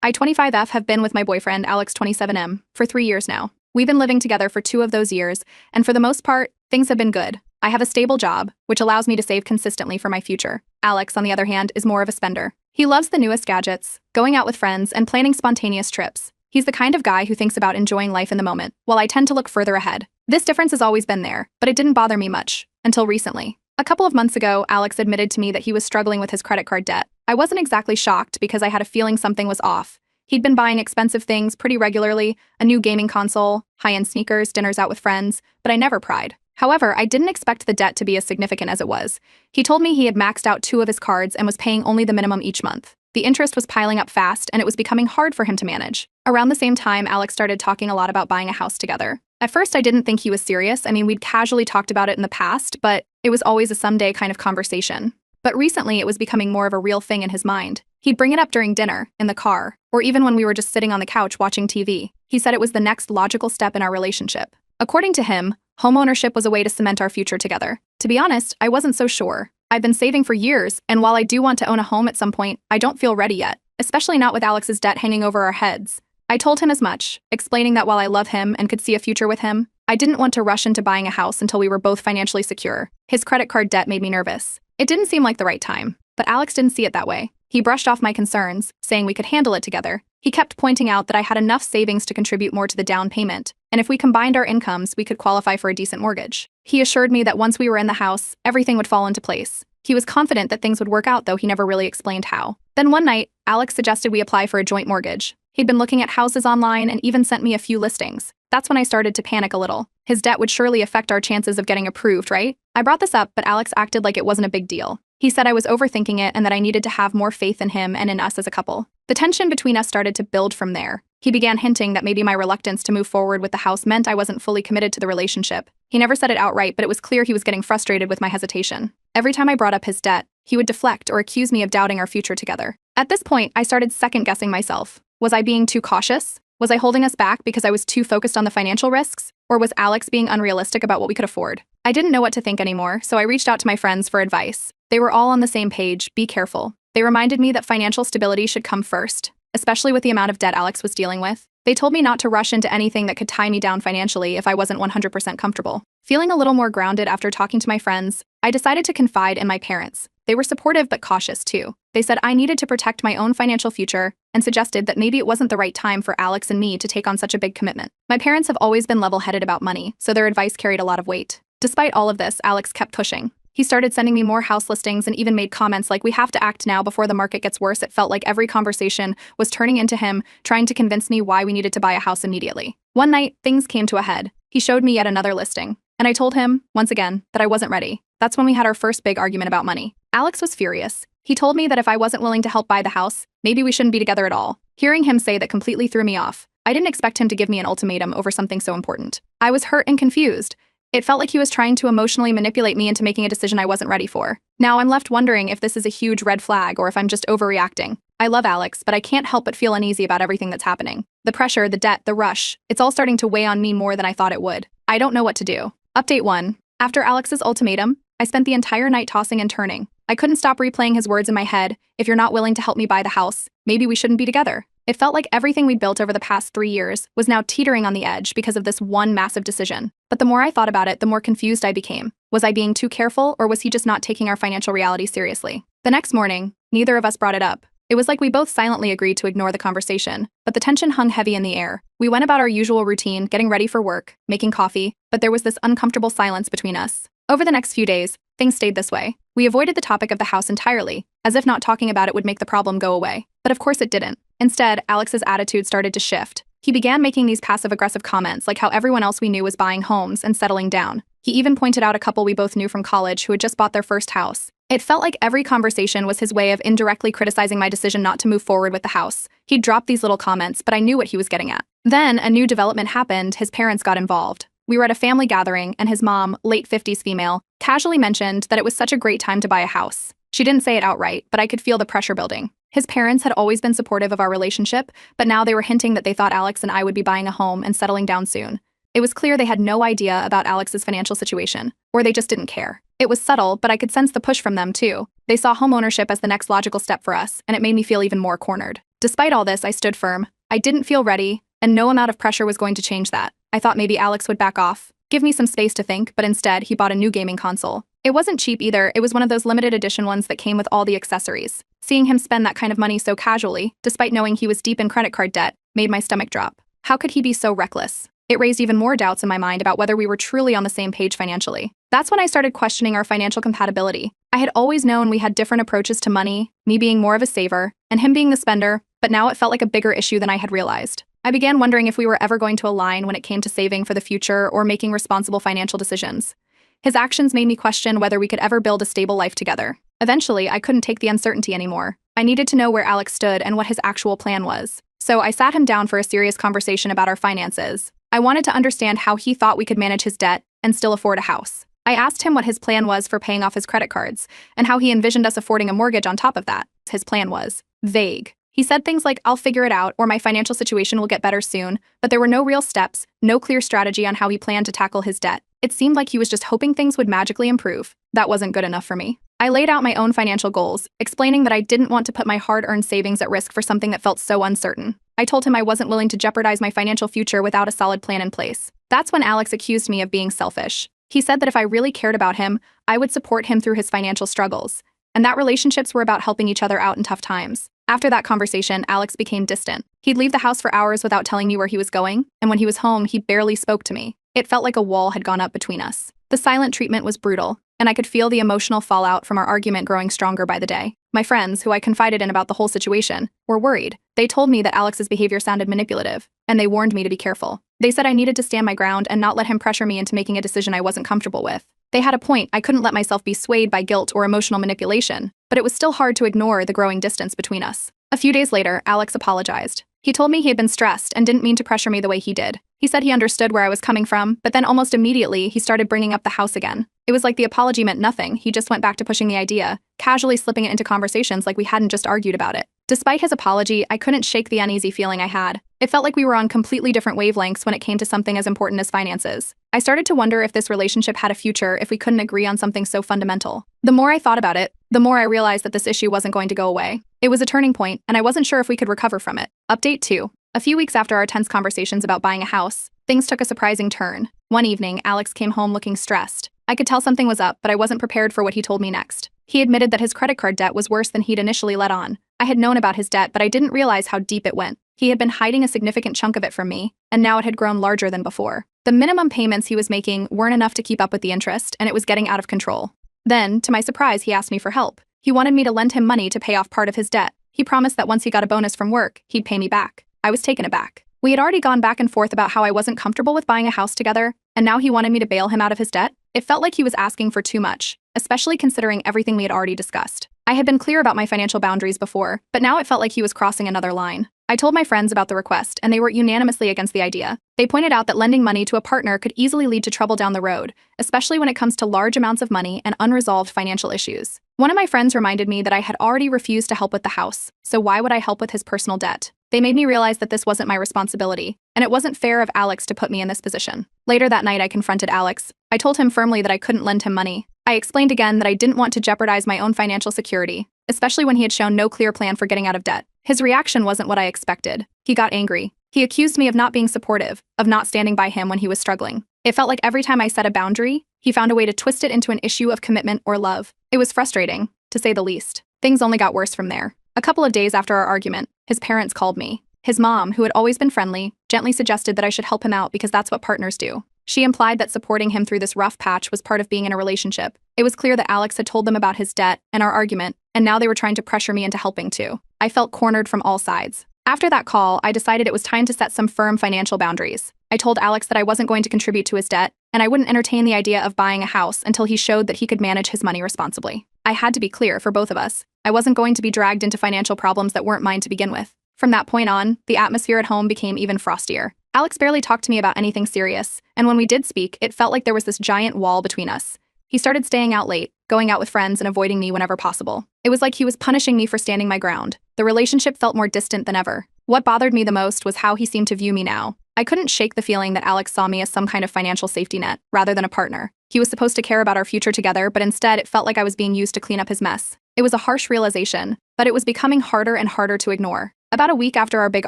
I 25F have been with my boyfriend, Alex 27M, for 3 years now. We've been living together for 2 of those years, and for the most part, things have been good. I have a stable job, which allows me to save consistently for my future. Alex, on the other hand, is more of a spender. He loves the newest gadgets, going out with friends, and planning spontaneous trips. He's the kind of guy who thinks about enjoying life in the moment, while I tend to look further ahead. This difference has always been there, but it didn't bother me much, until recently. A couple of months ago, Alex admitted to me that he was struggling with his credit card debt. I wasn't exactly shocked because I had a feeling something was off. He'd been buying expensive things pretty regularly, a new gaming console, high-end sneakers, dinners out with friends, but I never pried. However, I didn't expect the debt to be as significant as it was. He told me he had maxed out 2 of his cards and was paying only the minimum each month. The interest was piling up fast, and it was becoming hard for him to manage. Around the same time, Alex started talking a lot about buying a house together. At first, I didn't think he was serious. We'd casually talked about it in the past, but it was always a someday kind of conversation. But recently, it was becoming more of a real thing in his mind. He'd bring it up during dinner, in the car, or even when we were just sitting on the couch watching TV. He said it was the next logical step in our relationship. According to him, homeownership was a way to cement our future together. To be honest, I wasn't so sure. I've been saving for years, and while I do want to own a home at some point, I don't feel ready yet, especially not with Alex's debt hanging over our heads. I told him as much, explaining that while I love him and could see a future with him, I didn't want to rush into buying a house until we were both financially secure. His credit card debt made me nervous. It didn't seem like the right time, but Alex didn't see it that way. He brushed off my concerns, saying we could handle it together. He kept pointing out that I had enough savings to contribute more to the down payment, and if we combined our incomes, we could qualify for a decent mortgage. He assured me that once we were in the house, everything would fall into place. He was confident that things would work out, though he never really explained how. Then one night, Alex suggested we apply for a joint mortgage. He'd been looking at houses online and even sent me a few listings. That's when I started to panic a little. His debt would surely affect our chances of getting approved, right? I brought this up, but Alex acted like it wasn't a big deal. He said I was overthinking it and that I needed to have more faith in him and in us as a couple. The tension between us started to build from there. He began hinting that maybe my reluctance to move forward with the house meant I wasn't fully committed to the relationship. He never said it outright, but it was clear he was getting frustrated with my hesitation. Every time I brought up his debt, he would deflect or accuse me of doubting our future together. At this point, I started second-guessing myself. Was I being too cautious? Was I holding us back because I was too focused on the financial risks? Or was Alex being unrealistic about what we could afford? I didn't know what to think anymore, so I reached out to my friends for advice. They were all on the same page: be careful. They reminded me that financial stability should come first, especially with the amount of debt Alex was dealing with. They told me not to rush into anything that could tie me down financially if I wasn't 100% comfortable. Feeling a little more grounded after talking to my friends, I decided to confide in my parents. They were supportive but cautious too. They said I needed to protect my own financial future and suggested that maybe it wasn't the right time for Alex and me to take on such a big commitment. My parents have always been level-headed about money, so their advice carried a lot of weight. Despite all of this, Alex kept pushing. He started sending me more house listings and even made comments like, "We have to act now before the market gets worse." It felt like every conversation was turning into him trying to convince me why we needed to buy a house immediately. One night, things came to a head. He showed me yet another listing, and I told him, once again, that I wasn't ready. That's when we had our first big argument about money. Alex was furious. He told me that if I wasn't willing to help buy the house, maybe we shouldn't be together at all. Hearing him say that completely threw me off. I didn't expect him to give me an ultimatum over something so important. I was hurt and confused. It felt like he was trying to emotionally manipulate me into making a decision I wasn't ready for. Now I'm left wondering if this is a huge red flag or if I'm just overreacting. I love Alex, but I can't help but feel uneasy about everything that's happening. The pressure, the debt, the rush, it's all starting to weigh on me more than I thought it would. I don't know what to do. Update 1. After Alex's ultimatum, I spent the entire night tossing and turning. I couldn't stop replaying his words in my head: "If you're not willing to help me buy the house, maybe we shouldn't be together." It felt like everything we'd built over the past 3 years was now teetering on the edge because of this one massive decision. But the more I thought about it, the more confused I became. Was I being too careful, or was he just not taking our financial reality seriously? The next morning, neither of us brought it up. It was like we both silently agreed to ignore the conversation, but the tension hung heavy in the air. We went about our usual routine, getting ready for work, making coffee, but there was this uncomfortable silence between us. Over the next few days, things stayed this way. We avoided the topic of the house entirely, as if not talking about it would make the problem go away. But of course it didn't. Instead, Alex's attitude started to shift. He began making these passive-aggressive comments like how everyone else we knew was buying homes and settling down. He even pointed out a couple we both knew from college who had just bought their first house. It felt like every conversation was his way of indirectly criticizing my decision not to move forward with the house. He'd dropped these little comments, but I knew what he was getting at. Then, a new development happened. His parents got involved. We were at a family gathering, and his mom, late 50s female, casually mentioned that it was such a great time to buy a house. She didn't say it outright, but I could feel the pressure building. His parents had always been supportive of our relationship, but now they were hinting that they thought Alex and I would be buying a home and settling down soon. It was clear they had no idea about Alex's financial situation, or they just didn't care. It was subtle, but I could sense the push from them too. They saw homeownership as the next logical step for us, and it made me feel even more cornered. Despite all this, I stood firm. I didn't feel ready, and no amount of pressure was going to change that. I thought maybe Alex would back off, give me some space to think, but instead, he bought a new gaming console. It wasn't cheap either, it was one of those limited edition ones that came with all the accessories. Seeing him spend that kind of money so casually, despite knowing he was deep in credit card debt, made my stomach drop. How could he be so reckless? It raised even more doubts in my mind about whether we were truly on the same page financially. That's when I started questioning our financial compatibility. I had always known we had different approaches to money, me being more of a saver, and him being the spender, but now it felt like a bigger issue than I had realized. I began wondering if we were ever going to align when it came to saving for the future or making responsible financial decisions. His actions made me question whether we could ever build a stable life together. Eventually, I couldn't take the uncertainty anymore. I needed to know where Alex stood and what his actual plan was. So I sat him down for a serious conversation about our finances. I wanted to understand how he thought we could manage his debt and still afford a house. I asked him what his plan was for paying off his credit cards and how he envisioned us affording a mortgage on top of that. His plan was vague. He said things like, "I'll figure it out," or "my financial situation will get better soon," but there were no real steps, no clear strategy on how he planned to tackle his debt. It seemed like he was just hoping things would magically improve. That wasn't good enough for me. I laid out my own financial goals, explaining that I didn't want to put my hard-earned savings at risk for something that felt so uncertain. I told him I wasn't willing to jeopardize my financial future without a solid plan in place. That's when Alex accused me of being selfish. He said that if I really cared about him, I would support him through his financial struggles, and that relationships were about helping each other out in tough times. After that conversation, Alex became distant. He'd leave the house for hours without telling me where he was going, and when he was home, he barely spoke to me. It felt like a wall had gone up between us. The silent treatment was brutal, and I could feel the emotional fallout from our argument growing stronger by the day. My friends, who I confided in about the whole situation, were worried. They told me that Alex's behavior sounded manipulative, and they warned me to be careful. They said I needed to stand my ground and not let him pressure me into making a decision I wasn't comfortable with. They had a point. I couldn't let myself be swayed by guilt or emotional manipulation, but it was still hard to ignore the growing distance between us. A few days later, Alex apologized. He told me he had been stressed and didn't mean to pressure me the way he did. He said he understood where I was coming from, but then almost immediately, he started bringing up the house again. It was like the apology meant nothing. He just went back to pushing the idea, casually slipping it into conversations like we hadn't just argued about it. Despite his apology, I couldn't shake the uneasy feeling I had. It felt like we were on completely different wavelengths when it came to something as important as finances. I started to wonder if this relationship had a future if we couldn't agree on something so fundamental. The more I thought about it, the more I realized that this issue wasn't going to go away. It was a turning point, and I wasn't sure if we could recover from it. Update 2. A few weeks after our tense conversations about buying a house, things took a surprising turn. One evening, Alex came home looking stressed. I could tell something was up, but I wasn't prepared for what he told me next. He admitted that his credit card debt was worse than he'd initially let on. I had known about his debt, but I didn't realize how deep it went. He had been hiding a significant chunk of it from me, and now it had grown larger than before. The minimum payments he was making weren't enough to keep up with the interest, and it was getting out of control. Then, to my surprise, he asked me for help. He wanted me to lend him money to pay off part of his debt. He promised that once he got a bonus from work, he'd pay me back. I was taken aback. We had already gone back and forth about how I wasn't comfortable with buying a house together, and now he wanted me to bail him out of his debt? It felt like he was asking for too much, especially considering everything we had already discussed. I had been clear about my financial boundaries before, but now it felt like he was crossing another line. I told my friends about the request, and they were unanimously against the idea. They pointed out that lending money to a partner could easily lead to trouble down the road, especially when it comes to large amounts of money and unresolved financial issues. One of my friends reminded me that I had already refused to help with the house, so why would I help with his personal debt? They made me realize that this wasn't my responsibility, and it wasn't fair of Alex to put me in this position. Later that night, I confronted Alex. I told him firmly that I couldn't lend him money. I explained again that I didn't want to jeopardize my own financial security, especially when he had shown no clear plan for getting out of debt. His reaction wasn't what I expected. He got angry. He accused me of not being supportive, of not standing by him when he was struggling. It felt like every time I set a boundary, he found a way to twist it into an issue of commitment or love. It was frustrating, to say the least. Things only got worse from there. A couple of days after our argument, his parents called me. His mom, who had always been friendly, gently suggested that I should help him out because that's what partners do. She implied that supporting him through this rough patch was part of being in a relationship. It was clear that Alex had told them about his debt and our argument, and now they were trying to pressure me into helping too. I felt cornered from all sides. After that call, I decided it was time to set some firm financial boundaries. I told Alex that I wasn't going to contribute to his debt, and I wouldn't entertain the idea of buying a house until he showed that he could manage his money responsibly. I had to be clear for both of us. I wasn't going to be dragged into financial problems that weren't mine to begin with. From that point on, the atmosphere at home became even frostier. Alex barely talked to me about anything serious, and when we did speak, it felt like there was this giant wall between us. He started staying out late, going out with friends, and avoiding me whenever possible. It was like he was punishing me for standing my ground. The relationship felt more distant than ever. What bothered me the most was how he seemed to view me now. I couldn't shake the feeling that Alex saw me as some kind of financial safety net, rather than a partner. He was supposed to care about our future together, but instead it felt like I was being used to clean up his mess. It was a harsh realization, but it was becoming harder and harder to ignore. About a week after our big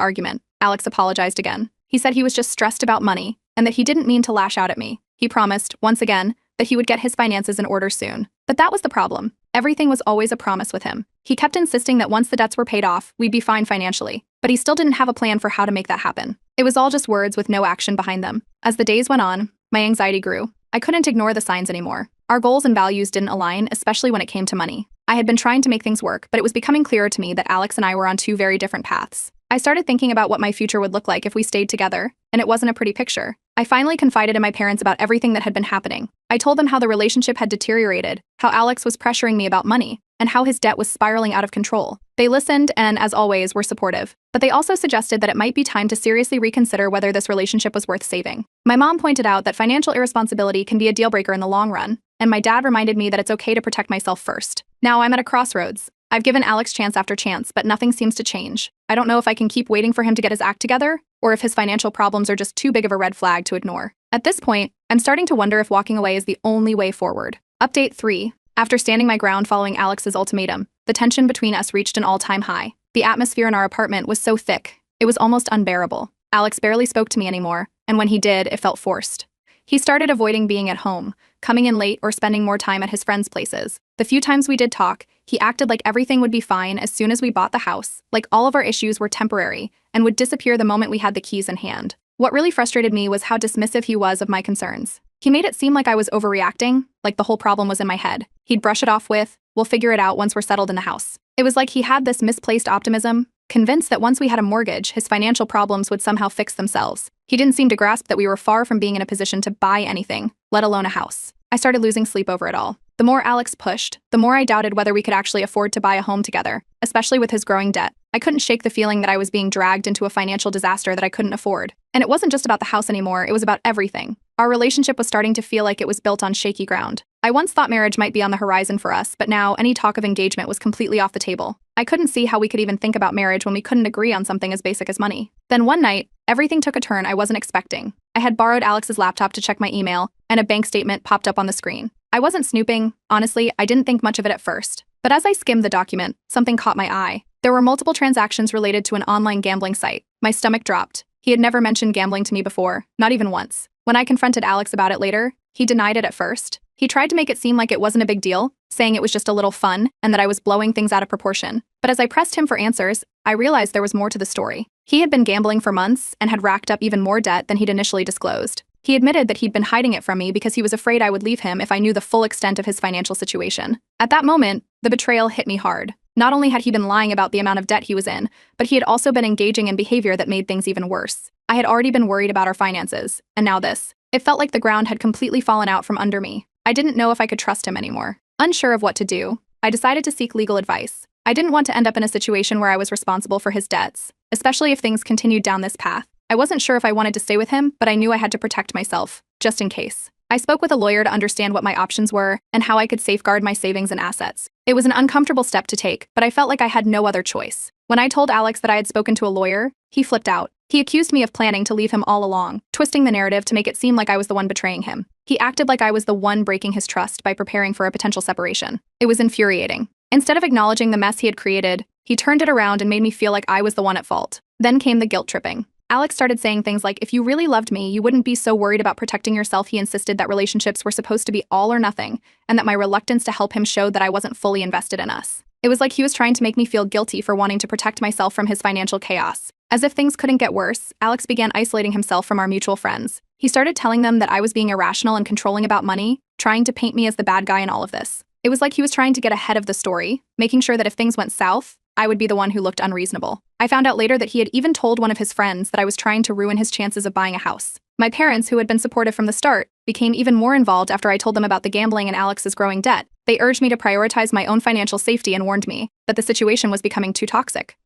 argument, Alex apologized again. He said he was just stressed about money and that he didn't mean to lash out at me. He promised, once again, that he would get his finances in order soon. But that was the problem. Everything was always a promise with him. He kept insisting that once the debts were paid off, we'd be fine financially, but he still didn't have a plan for how to make that happen. It was all just words with no action behind them. As the days went on, my anxiety grew. I couldn't ignore the signs anymore. Our goals and values didn't align, especially when it came to money. I had been trying to make things work, but it was becoming clearer to me that Alex and I were on two very different paths. I started thinking about what my future would look like if we stayed together, and it wasn't a pretty picture. I finally confided in my parents about everything that had been happening. I told them how the relationship had deteriorated, how Alex was pressuring me about money, and how his debt was spiraling out of control. They listened and, as always, were supportive. But they also suggested that it might be time to seriously reconsider whether this relationship was worth saving. My mom pointed out that financial irresponsibility can be a deal breaker in the long run, and my dad reminded me that it's okay to protect myself first. Now I'm at a crossroads. I've given Alex chance after chance, but nothing seems to change. I don't know if I can keep waiting for him to get his act together, or if his financial problems are just too big of a red flag to ignore. At this point, I'm starting to wonder if walking away is the only way forward. Update 3. After standing my ground following Alex's ultimatum, the tension between us reached an all-time high. The atmosphere in our apartment was so thick, it was almost unbearable. Alex barely spoke to me anymore, and when he did, it felt forced. He started avoiding being at home, coming in late or spending more time at his friends' places. The few times we did talk, he acted like everything would be fine as soon as we bought the house, like all of our issues were temporary, and would disappear the moment we had the keys in hand. What really frustrated me was how dismissive he was of my concerns. He made it seem like I was overreacting, like the whole problem was in my head. He'd brush it off with, "We'll figure it out once we're settled in the house." It was like he had this misplaced optimism, convinced that once we had a mortgage, his financial problems would somehow fix themselves. He didn't seem to grasp that we were far from being in a position to buy anything, let alone a house. I started losing sleep over it all. The more Alex pushed, the more I doubted whether we could actually afford to buy a home together, especially with his growing debt. I couldn't shake the feeling that I was being dragged into a financial disaster that I couldn't afford. And it wasn't just about the house anymore, it was about everything. Our relationship was starting to feel like it was built on shaky ground. I once thought marriage might be on the horizon for us, but now any talk of engagement was completely off the table. I couldn't see how we could even think about marriage when we couldn't agree on something as basic as money. Then one night, everything took a turn I wasn't expecting. I had borrowed Alex's laptop to check my email, and a bank statement popped up on the screen. I wasn't snooping. Honestly, I didn't think much of it at first. But as I skimmed the document, something caught my eye. There were multiple transactions related to an online gambling site. My stomach dropped. He had never mentioned gambling to me before, not even once. When I confronted Alex about it later, he denied it at first. He tried to make it seem like it wasn't a big deal, saying it was just a little fun and that I was blowing things out of proportion. But as I pressed him for answers, I realized there was more to the story. He had been gambling for months and had racked up even more debt than he'd initially disclosed. He admitted that he'd been hiding it from me because he was afraid I would leave him if I knew the full extent of his financial situation. At that moment, the betrayal hit me hard. Not only had he been lying about the amount of debt he was in, but he had also been engaging in behavior that made things even worse. I had already been worried about our finances, and now this. It felt like the ground had completely fallen out from under me. I didn't know if I could trust him anymore. Unsure of what to do, I decided to seek legal advice. I didn't want to end up in a situation where I was responsible for his debts, especially if things continued down this path. I wasn't sure if I wanted to stay with him, but I knew I had to protect myself, just in case. I spoke with a lawyer to understand what my options were and how I could safeguard my savings and assets. It was an uncomfortable step to take, but I felt like I had no other choice. When I told Alex that I had spoken to a lawyer, he flipped out. He accused me of planning to leave him all along, twisting the narrative to make it seem like I was the one betraying him. He acted like I was the one breaking his trust by preparing for a potential separation. It was infuriating. Instead of acknowledging the mess he had created, he turned it around and made me feel like I was the one at fault. Then came the guilt tripping. Alex started saying things like, if you really loved me, you wouldn't be so worried about protecting yourself. He insisted that relationships were supposed to be all or nothing, and that my reluctance to help him showed that I wasn't fully invested in us. It was like he was trying to make me feel guilty for wanting to protect myself from his financial chaos. As if things couldn't get worse, Alex began isolating himself from our mutual friends. He started telling them that I was being irrational and controlling about money, trying to paint me as the bad guy in all of this. It was like he was trying to get ahead of the story, making sure that if things went south, I would be the one who looked unreasonable. I found out later that he had even told one of his friends that I was trying to ruin his chances of buying a house. My parents, who had been supportive from the start, became even more involved after I told them about the gambling and Alex's growing debt. They urged me to prioritize my own financial safety and warned me that the situation was becoming too toxic.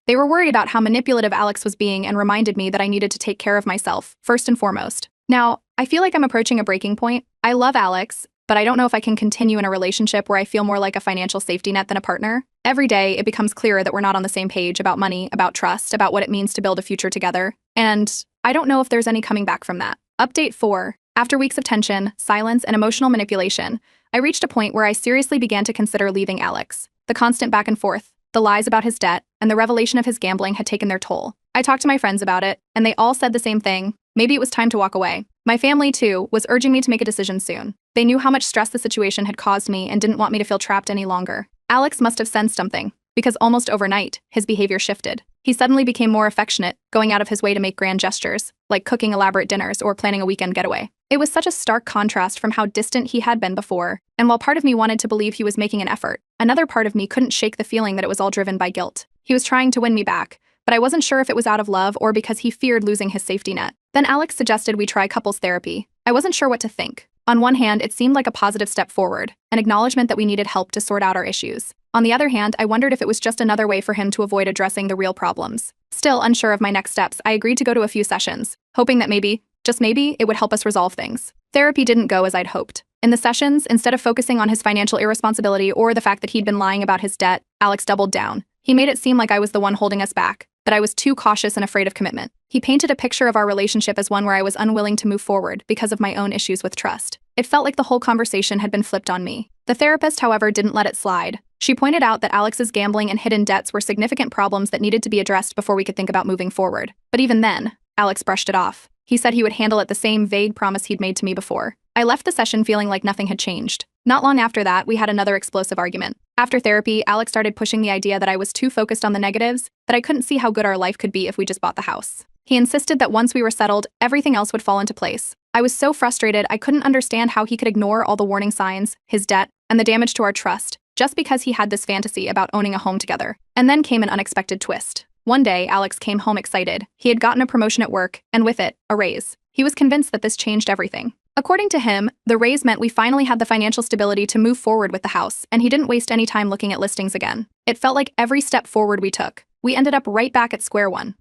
They were worried about how manipulative Alex was being and reminded me that I needed to take care of myself, first and foremost. Now, I feel like I'm approaching a breaking point. I love Alex, but I don't know if I can continue in a relationship where I feel more like a financial safety net than a partner. Every day, it becomes clearer that we're not on the same page about money, about trust, about what it means to build a future together. And I don't know if there's any coming back from that. Update 4. After weeks of tension, silence, and emotional manipulation, I reached a point where I seriously began to consider leaving Alex. The constant back and forth, The lies about his debt and the revelation of his gambling had taken their toll. I talked to my friends about it, and they all said the same thing. Maybe it was time to walk away. My family, too, was urging me to make a decision soon. They knew how much stress the situation had caused me and didn't want me to feel trapped any longer. Alex must have sensed something, because almost overnight, his behavior shifted. He suddenly became more affectionate, going out of his way to make grand gestures, like cooking elaborate dinners or planning a weekend getaway. It was such a stark contrast from how distant he had been before, and while part of me wanted to believe he was making an effort, another part of me couldn't shake the feeling that it was all driven by guilt. He was trying to win me back, but I wasn't sure if it was out of love or because he feared losing his safety net. Then Alex suggested we try couples therapy. I wasn't sure what to think. On one hand, it seemed like a positive step forward, an acknowledgement that we needed help to sort out our issues. On the other hand, I wondered if it was just another way for him to avoid addressing the real problems. Still unsure of my next steps, I agreed to go to a few sessions, hoping that maybe, just maybe, it would help us resolve things. Therapy didn't go as I'd hoped. In the sessions, instead of focusing on his financial irresponsibility or the fact that he'd been lying about his debt, Alex doubled down. He made it seem like I was the one holding us back, that I was too cautious and afraid of commitment. He painted a picture of our relationship as one where I was unwilling to move forward because of my own issues with trust. It felt like the whole conversation had been flipped on me. The therapist, however, didn't let it slide. She pointed out that Alex's gambling and hidden debts were significant problems that needed to be addressed before we could think about moving forward. But even then, Alex brushed it off. He said he would handle it the same vague promise he'd made to me before. I left the session feeling like nothing had changed. Not long after that, we had another explosive argument. After therapy, Alex started pushing the idea that I was too focused on the negatives, that I couldn't see how good our life could be if we just bought the house. He insisted that once we were settled, everything else would fall into place. I was so frustrated, I couldn't understand how he could ignore all the warning signs, his debt, and the damage to our trust, just because he had this fantasy about owning a home together. And then came an unexpected twist. One day, Alex came home excited. He had gotten a promotion at work, and with it, a raise. He was convinced that this changed everything. According to him, the raise meant we finally had the financial stability to move forward with the house, and he didn't waste any time looking at listings again. It felt like every step forward we took, we ended up right back at square one.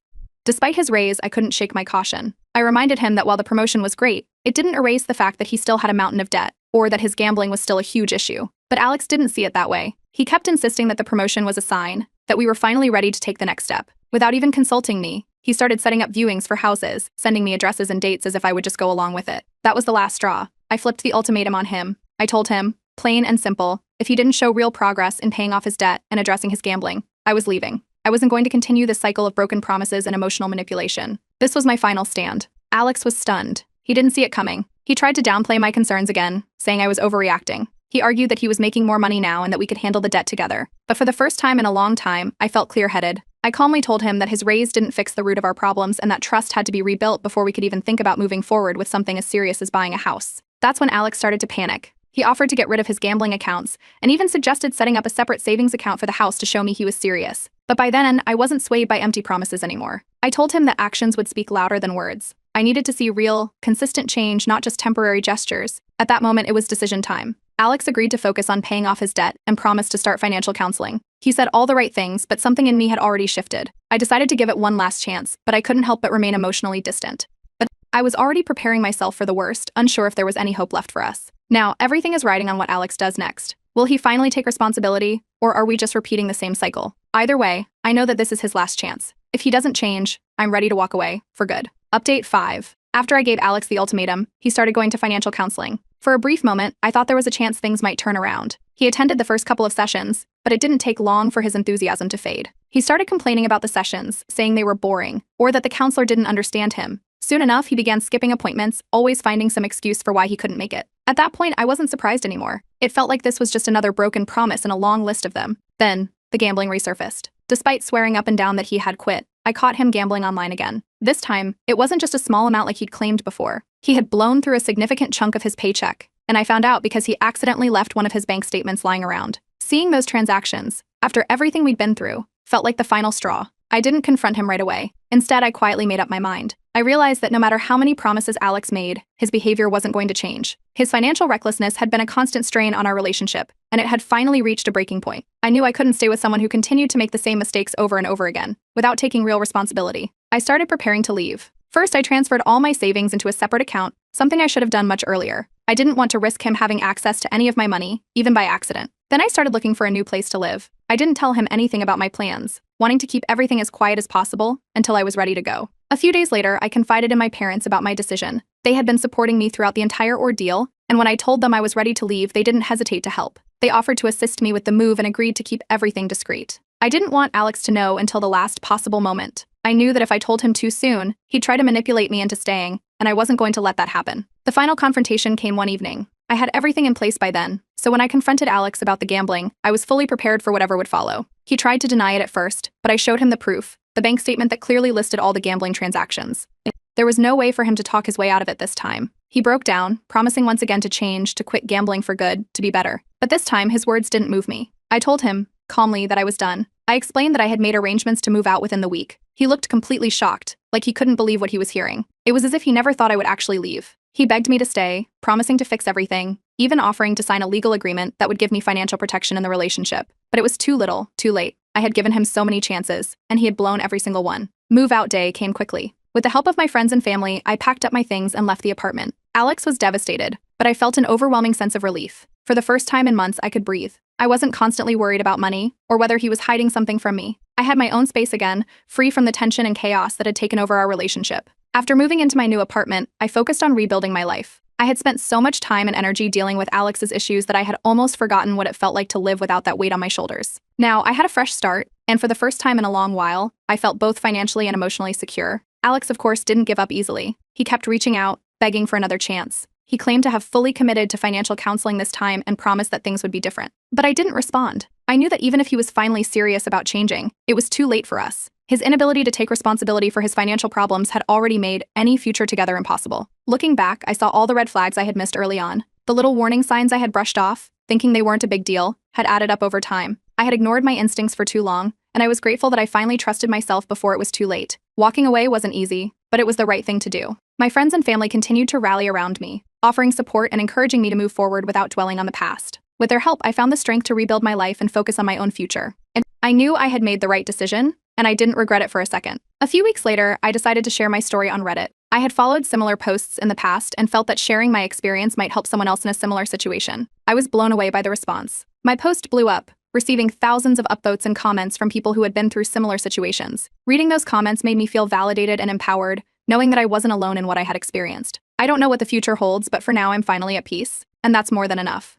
Despite his raise, I couldn't shake my caution. I reminded him that while the promotion was great, it didn't erase the fact that he still had a mountain of debt, or that his gambling was still a huge issue. But Alex didn't see it that way. He kept insisting that the promotion was a sign, that we were finally ready to take the next step. Without even consulting me, he started setting up viewings for houses, sending me addresses and dates as if I would just go along with it. That was the last straw. I flipped the ultimatum on him. I told him, plain and simple, if he didn't show real progress in paying off his debt and addressing his gambling, I was leaving. I wasn't going to continue this cycle of broken promises and emotional manipulation. This was my final stand. Alex was stunned. He didn't see it coming. He tried to downplay my concerns again, saying I was overreacting. He argued that he was making more money now and that we could handle the debt together. But for the first time in a long time, I felt clear-headed. I calmly told him that his raise didn't fix the root of our problems and that trust had to be rebuilt before we could even think about moving forward with something as serious as buying a house. That's when Alex started to panic. He offered to get rid of his gambling accounts and even suggested setting up a separate savings account for the house to show me he was serious. But by then, I wasn't swayed by empty promises anymore. I told him that actions would speak louder than words. I needed to see real, consistent change, not just temporary gestures. At that moment, it was decision time. Alex agreed to focus on paying off his debt and promised to start financial counseling. He said all the right things, but something in me had already shifted. I decided to give it one last chance, but I couldn't help but remain emotionally distant. But I was already preparing myself for the worst, unsure if there was any hope left for us. Now, everything is riding on what Alex does next. Will he finally take responsibility, or are we just repeating the same cycle? Either way, I know that this is his last chance. If he doesn't change, I'm ready to walk away, for good. Update 5. After I gave Alex the ultimatum, he started going to financial counseling. For a brief moment, I thought there was a chance things might turn around. He attended the first couple of sessions, but it didn't take long for his enthusiasm to fade. He started complaining about the sessions, saying they were boring, or that the counselor didn't understand him. Soon enough, he began skipping appointments, always finding some excuse for why he couldn't make it. At that point, I wasn't surprised anymore. It felt like this was just another broken promise in a long list of them. Then, the gambling resurfaced. Despite swearing up and down that he had quit, I caught him gambling online again. This time, it wasn't just a small amount like he'd claimed before. He had blown through a significant chunk of his paycheck, and I found out because he accidentally left one of his bank statements lying around. Seeing those transactions, after everything we'd been through, felt like the final straw. I didn't confront him right away. Instead, I quietly made up my mind. I realized that no matter how many promises Alex made, his behavior wasn't going to change. His financial recklessness had been a constant strain on our relationship, and it had finally reached a breaking point. I knew I couldn't stay with someone who continued to make the same mistakes over and over again, without taking real responsibility. I started preparing to leave. First, I transferred all my savings into a separate account, something I should have done much earlier. I didn't want to risk him having access to any of my money, even by accident. Then I started looking for a new place to live. I didn't tell him anything about my plans, wanting to keep everything as quiet as possible until I was ready to go. A few days later, I confided in my parents about my decision. They had been supporting me throughout the entire ordeal, and when I told them I was ready to leave, they didn't hesitate to help. They offered to assist me with the move and agreed to keep everything discreet. I didn't want Alex to know until the last possible moment. I knew that if I told him too soon, he'd try to manipulate me into staying, and I wasn't going to let that happen. The final confrontation came one evening. I had everything in place by then, so when I confronted Alex about the gambling, I was fully prepared for whatever would follow. He tried to deny it at first, but I showed him the proof, the bank statement that clearly listed all the gambling transactions. There was no way for him to talk his way out of it this time. He broke down, promising once again to change, to quit gambling for good, to be better. But this time, his words didn't move me. I told him, calmly, that I was done. I explained that I had made arrangements to move out within the week. He looked completely shocked, like he couldn't believe what he was hearing. It was as if he never thought I would actually leave. He begged me to stay, promising to fix everything, even offering to sign a legal agreement that would give me financial protection in the relationship. But it was too little, too late. I had given him so many chances, and he had blown every single one. Move-out day came quickly. With the help of my friends and family, I packed up my things and left the apartment. Alex was devastated, but I felt an overwhelming sense of relief. For the first time in months, I could breathe. I wasn't constantly worried about money, or whether he was hiding something from me. I had my own space again, free from the tension and chaos that had taken over our relationship. After moving into my new apartment, I focused on rebuilding my life. I had spent so much time and energy dealing with Alex's issues that I had almost forgotten what it felt like to live without that weight on my shoulders. Now, I had a fresh start, and for the first time in a long while, I felt both financially and emotionally secure. Alex, of course, didn't give up easily. He kept reaching out, begging for another chance. He claimed to have fully committed to financial counseling this time and promised that things would be different. But I didn't respond. I knew that even if he was finally serious about changing, it was too late for us. His inability to take responsibility for his financial problems had already made any future together impossible. Looking back, I saw all the red flags I had missed early on. The little warning signs I had brushed off, thinking they weren't a big deal, had added up over time. I had ignored my instincts for too long, and I was grateful that I finally trusted myself before it was too late. Walking away wasn't easy, but it was the right thing to do. My friends and family continued to rally around me, offering support and encouraging me to move forward without dwelling on the past. With their help, I found the strength to rebuild my life and focus on my own future. And I knew I had made the right decision, and I didn't regret it for a second. A few weeks later, I decided to share my story on Reddit. I had followed similar posts in the past and felt that sharing my experience might help someone else in a similar situation. I was blown away by the response. My post blew up, receiving thousands of upvotes and comments from people who had been through similar situations. Reading those comments made me feel validated and empowered, knowing that I wasn't alone in what I had experienced. I don't know what the future holds, but for now I'm finally at peace, and that's more than enough.